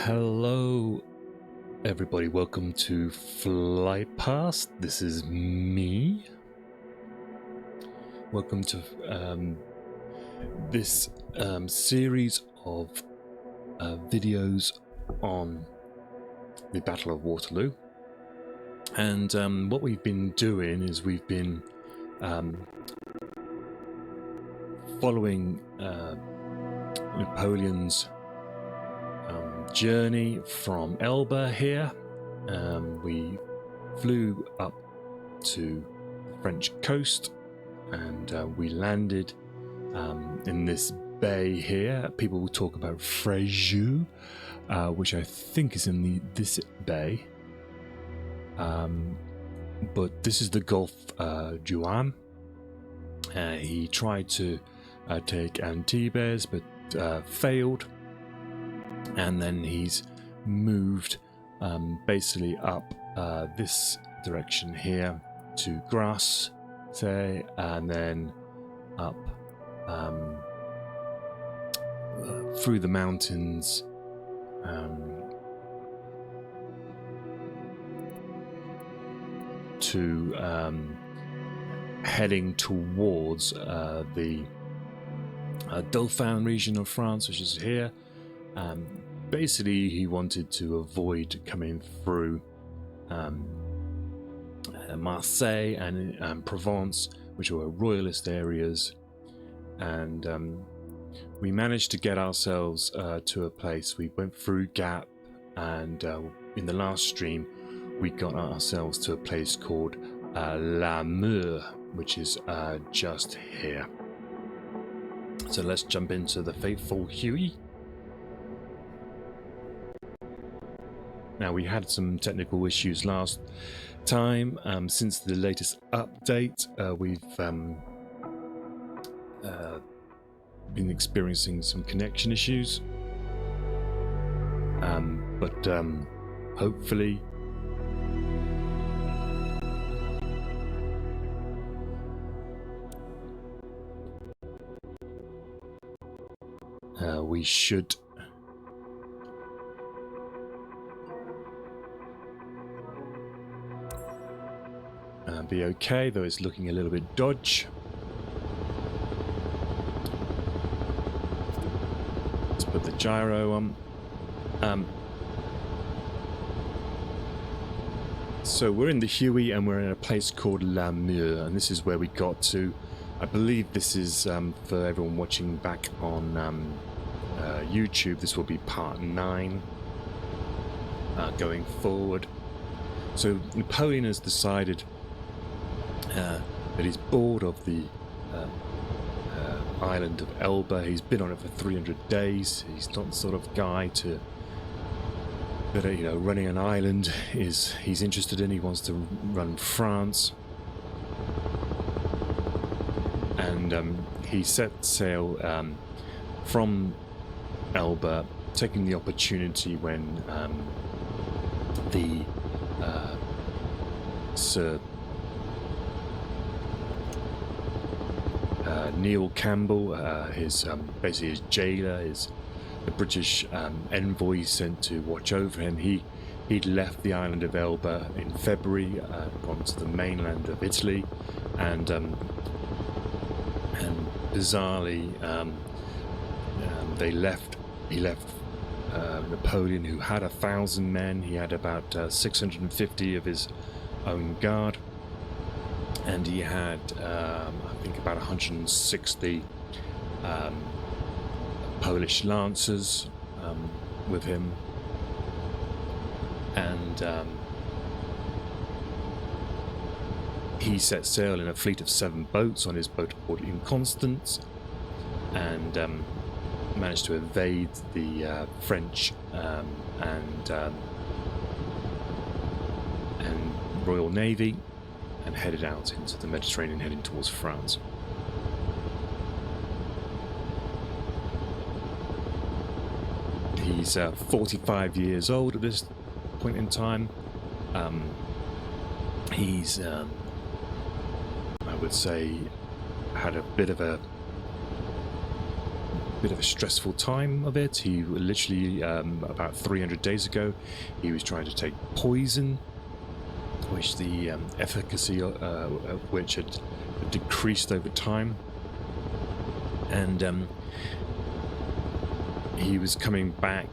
Hello, everybody. Welcome to Flight Past. This is me. Welcome to this series of videos on the Battle of Waterloo. And what we've been doing is we've been following Napoleon's journey from Elba here. We flew up to the French coast and we landed in this bay here. People will talk about Frejus, which I think is in this bay. But this is the Gulf Juan. He tried to take Antibes but failed. And then he's moved basically up this direction here to Grasse, say, and then up through the mountains to heading towards the Dauphin region of France, which is here. Basically, he wanted to avoid coming through Marseille and Provence, which were Royalist areas, and we managed to get ourselves to a place. We went through Gap, and in the last stream, we got ourselves to a place called La Mure, which is just here. So let's jump into the faithful Huey. Now, we had some technical issues last time. Since the latest update, we've been experiencing some connection issues. But hopefully we should be okay, though it's looking a little bit dodgy. Let's put the gyro on. So we're in the Huey and we're in a place called La Mure, and this is where we got to. I believe this is for everyone watching back on YouTube. This will be part 9 going forward. So Napoleon has decided that he's bored of the island of Elba. He's been on it for 300 days. He's not the sort of guy that running an island he's interested in. He wants to run France, and he set sail from Elba, taking the opportunity when the Sir Neil Campbell, his basically his jailer, the British envoy sent to watch over him. He'd left the island of Elba in February, gone to the mainland of Italy, and bizarrely he left Napoleon, who had 1,000 men. He had about 650 of his own guard, and he had I think about 160 Polish lancers with him, and he set sail in a fleet of 7 boats on his boat called Inconstance, and managed to evade the French and Royal Navy, and headed out into the Mediterranean, heading towards France. He's 45 years old at this point in time. He's, I would say, had a bit of a bit of a stressful time of it. He literally, about 300 days ago, he was trying to take poison, which the efficacy of which had decreased over time. And he was coming back.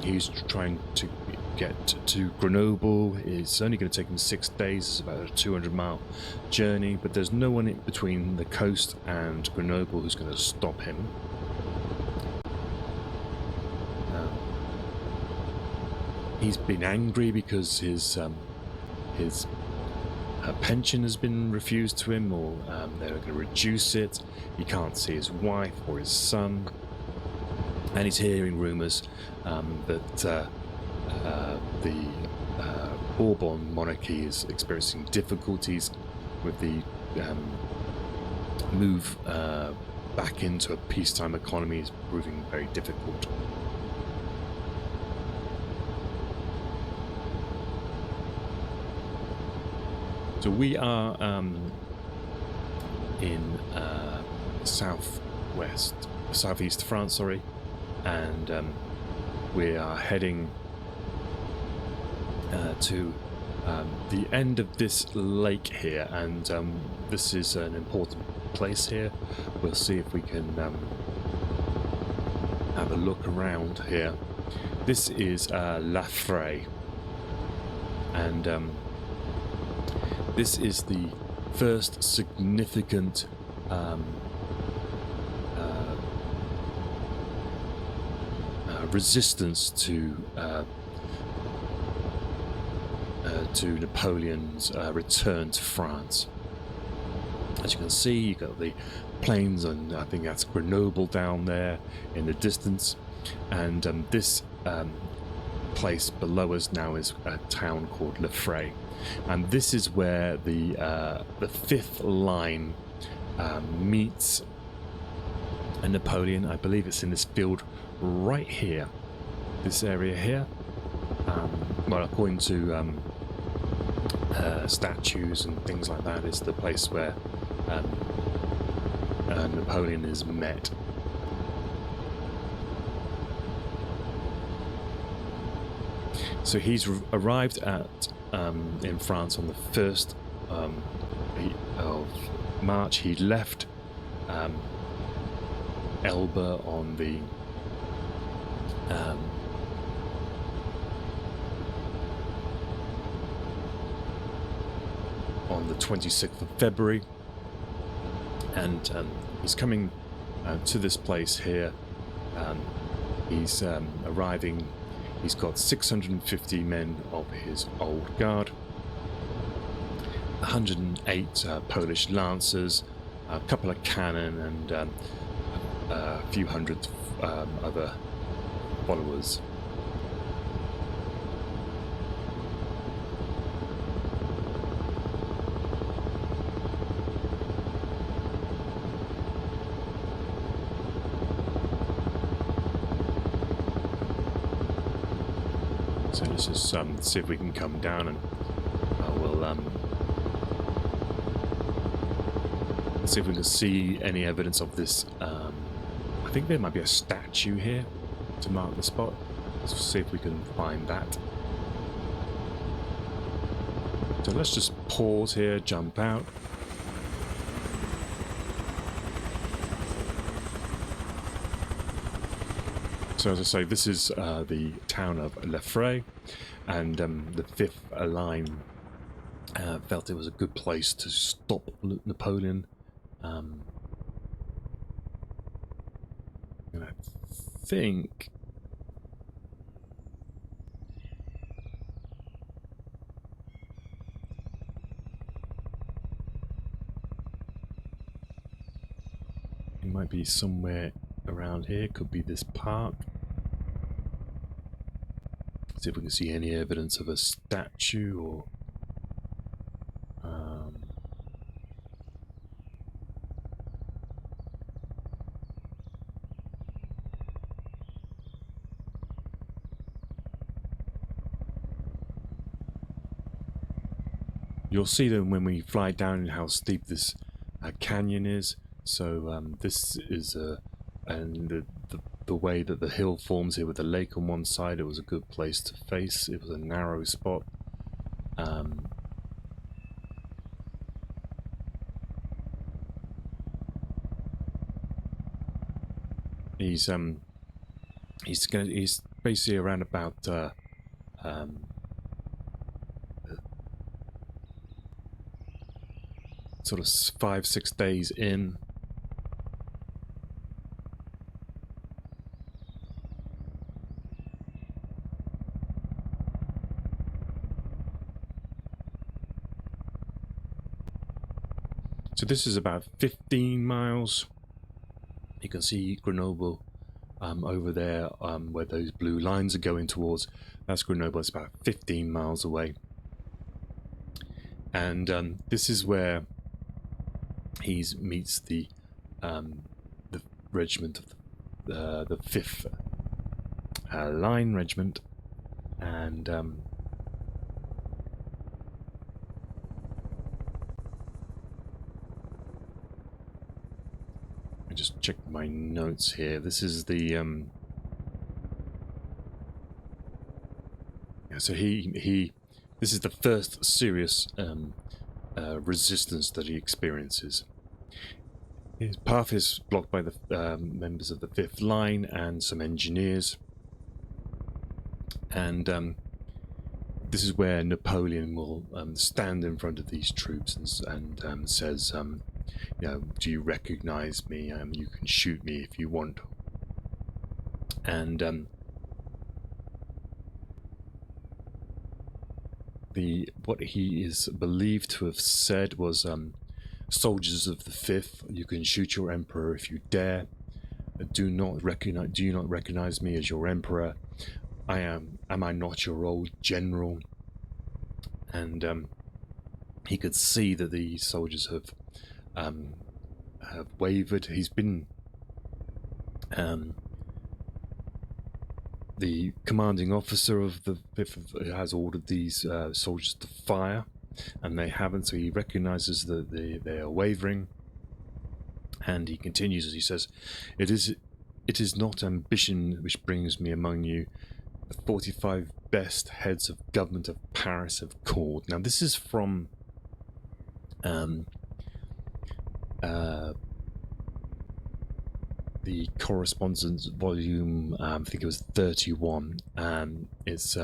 He was trying to get to Grenoble. It's only going to take him 6 days. It's about a 200-mile journey, but there's no one in between the coast and Grenoble who's going to stop him. He's been angry because his pension has been refused to him, or they're going to reduce it. He can't see his wife or his son, and he's hearing rumours that the Bourbon monarchy is experiencing difficulties with the move back into a peacetime economy is proving very difficult. So we are in southeast France, sorry, and we are heading to the end of this lake here, and this is an important place here. We'll see if we can have a look around here. This is La Fraye, and this is the first significant resistance to Napoleon's return to France. As you can see, you've got the plains, and I think that's Grenoble down there in the distance, and this place below us now is a town called La Fraye, and this is where the fifth line meets Napoleon. I believe it's in this field right here, this area here. Well, according to statues and things like that, is the place where Napoleon is met. So he's arrived at in France on the 1st of March. He left Elba on the on the 26th of February, and he's coming to this place here. He's arriving. He's got 650 men of his old guard, 108 Polish lancers, a couple of cannon, and a few hundred other followers. So let's just see if we can come down, and we'll see if we can see any evidence of this. I think there might be a statue here to mark the spot. Let's see if we can find that. So let's just pause here, jump out. So as I say, this is the town of La Fraye, and the Fifth Line felt it was a good place to stop Napoleon. And I think it might be somewhere around here. Could be this park. See if we can see any evidence of a statue or you'll see them when we fly down and how steep this canyon is. So this is and the way that the hill forms here with the lake on one side, it was a good place to face. It was a narrow spot. He's basically around about sort of 5-6 days in. So this is about 15 miles. You can see Grenoble over there, where those blue lines are going towards. That's Grenoble. It's about 15 miles away. And this is where he meets the regiment of the 5th Line Regiment, and I just checked my notes here. This is the so this is the first serious resistance that he experiences. His path is blocked by the members of the 5th Line and some engineers, and this is where Napoleon will stand in front of these troops and says, you know, do you recognize me? You can shoot me if you want. And what he is believed to have said was, soldiers of the 5th, you can shoot your emperor if you dare. Do you not recognize me as your emperor? Am I not your old general? And he could see that the soldiers have wavered. He's been the commanding officer of the 5th has ordered these soldiers to fire, and they haven't, so he recognizes that they are wavering, and he continues as he says, it is not ambition which brings me among you. The 45 best heads of government of Paris have called. Now this is from the correspondence volume, I think it was 31. It's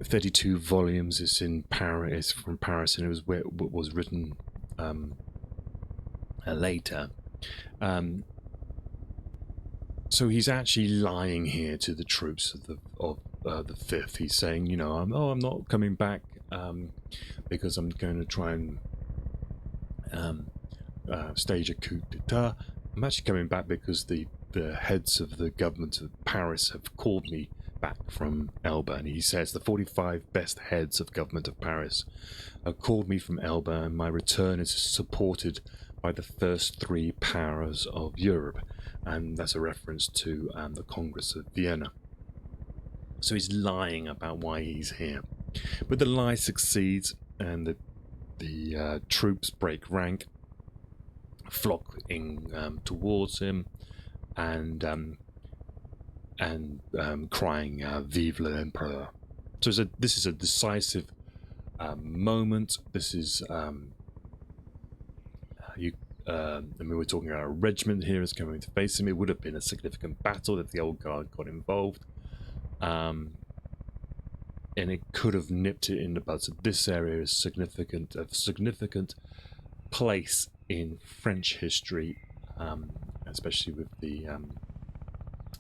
32 volumes. It's in Paris. It's from Paris, and it was where it was written later. So he's actually lying here to the troops of the 5th. He's saying, you know, I'm not coming back because I'm going to try and stage a coup d'etat. I'm actually coming back because the heads of the government of Paris have called me back from Elba. And he says the 45 best heads of government of Paris have called me from Elba, and my return is supported by the first 3 powers of Europe. And that's a reference to the Congress of Vienna. So he's lying about why he's here. But the lie succeeds, and the troops break rank, flocking towards him, and crying "Vive l'Empereur!" So this is a decisive moment. This is I mean, we're talking about a regiment here is coming to face him. It would have been a significant battle if the old guard got involved, and it could have nipped it in the bud. So this area is a significant place in French history, especially with the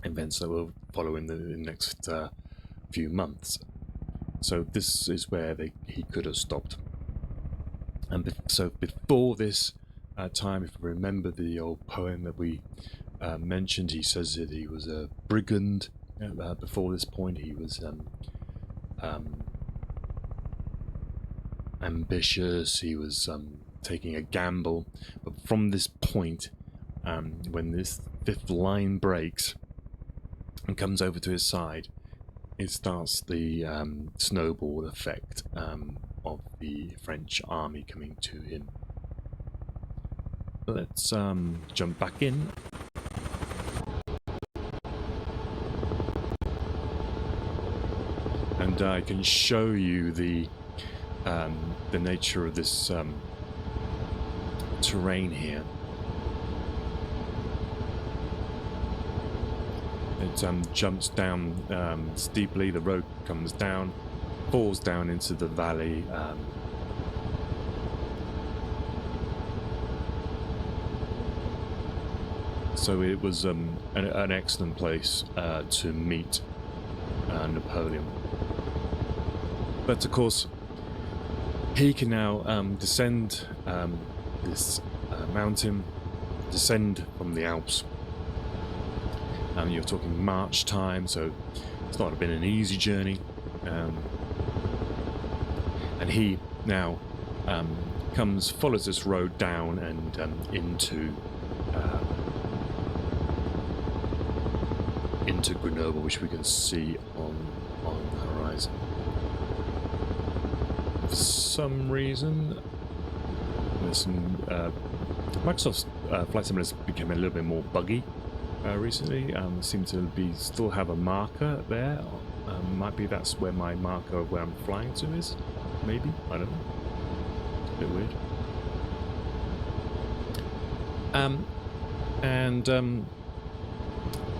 events that will follow in the next few months. So this is where he could have stopped. And so before this time, if you remember the old poem that we mentioned, he says that he was a brigand. Before this point, he was ambitious. He was taking a gamble. But from this point, when this 5th line breaks and comes over to his side, it starts the snowball effect of the French army coming to him. Let's jump back in. and I can show you the nature of this terrain here. It jumps down steeply. The road comes down, falls down into the valley. So it was an excellent place to meet Napoleon. But of course, he can now descend this mountain, descend from the Alps. You're talking March time, so it's not been an easy journey. And he now follows this road down and into Grenoble, which we can see on the horizon. For some reason, there's some Microsoft's flight simulators became a little bit more buggy recently. Seem to still have a marker there. Might be that's where my marker where I'm flying to is. Maybe, I don't know. It's a bit weird.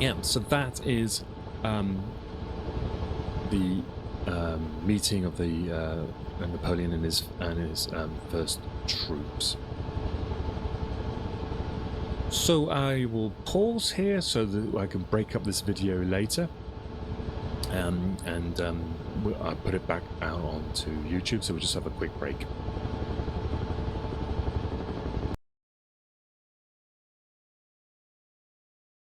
Yeah, so that is the meeting of the Napoleon and his first troops. So I will pause here so that I can break up this video later, and I'll put it back out onto YouTube. So we'll just have a quick break.